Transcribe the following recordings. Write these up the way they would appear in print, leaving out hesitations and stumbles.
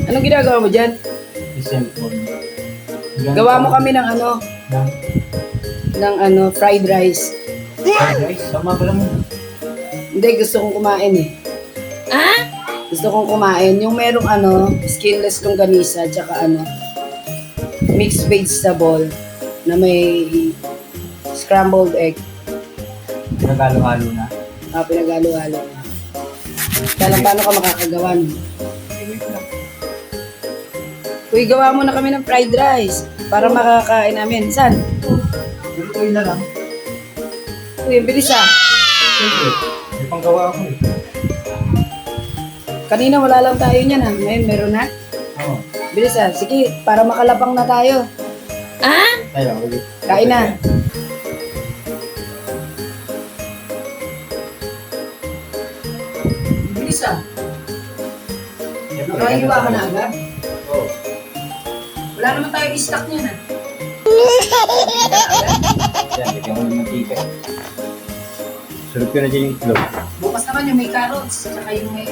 Anong ginagawa mo dyan? Yung cellphone. Gawa mo kami ng fried rice. Fried rice? Tama ba lang mo? Hindi, gusto kong kumain eh. Gusto kong kumain. Yung merong skinless longganisa, tsaka mixed vegetable na may scrambled egg. Nagalo-halo na. Pinagalo-halo. Kaya lang, paano ka makakagawa nun? Okay, wait lang. Uy, gawa mo na kami ng fried rice para makakain namin. Saan? Lutuin na lang. Uy, ang bilis ah. Siyempre, may panggawa ako eh. Kanina wala lang tayo niyan ah. Ngayon meron na. Oo. Bilis ah. Sige, para makalapang na tayo. Tayo, ulit. Kain na. Bilis ah. Nakahiwa ka na agad. Oo. Wala naman tayo i-stock niyan ah. Yan, lagyan ko ng mantika. Sarap ko na dyan yung itlog. Bukas naman yung may carrots. Saka yung may...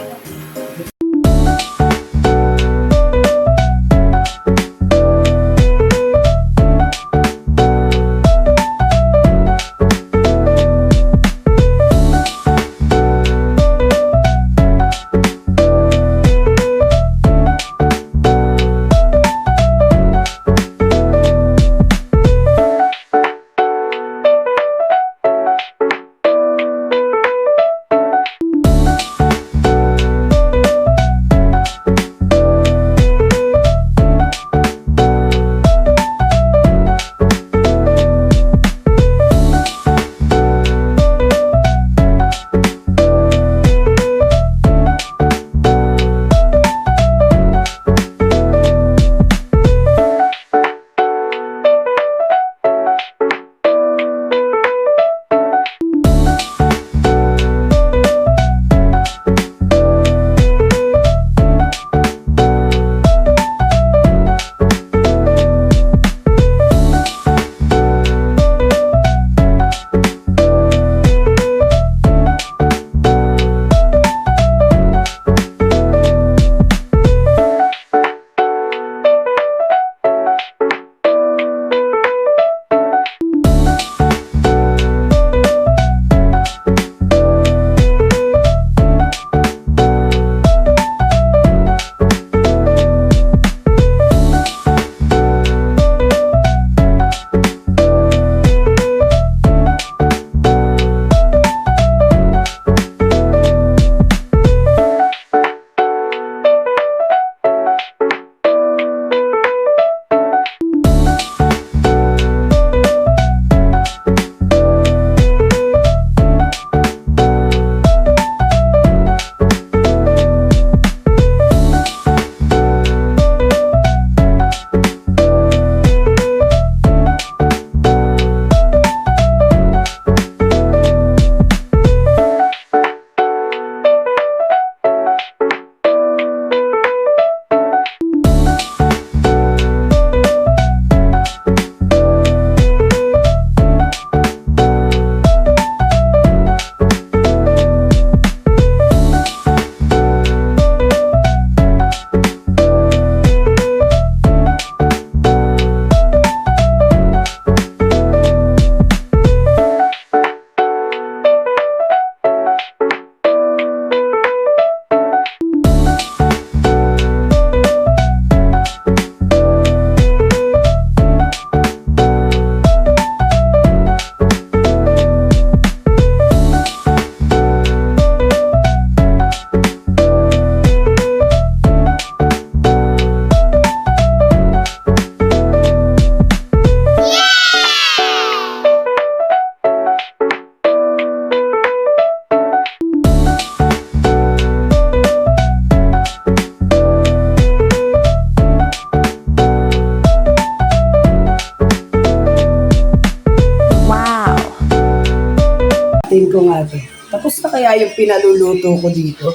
Tingin ko nga ito. Tapos na kaya yung pinaluluto ko dito?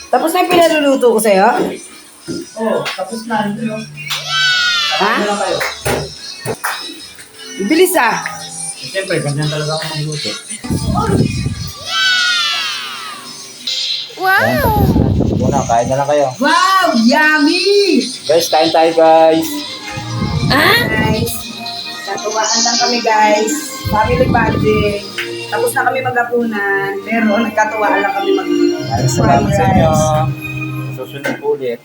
Tapos na yung pinaluluto ko sa'yo? Oo, tapos na. Ha? Ano lang kayo? Bilis ah. Siyempre, ganyan talaga ako magluto. Wow! Muna, kain na lang kayo. Wow! Yummy! Guys, kain tayo guys. Guys, katuwaan lang kami guys. Family bonding. Tapos na kami maghapunan. Pero nagkatuwaan lang kami Maraming salamat sa inyo. Sa susunod po ulit.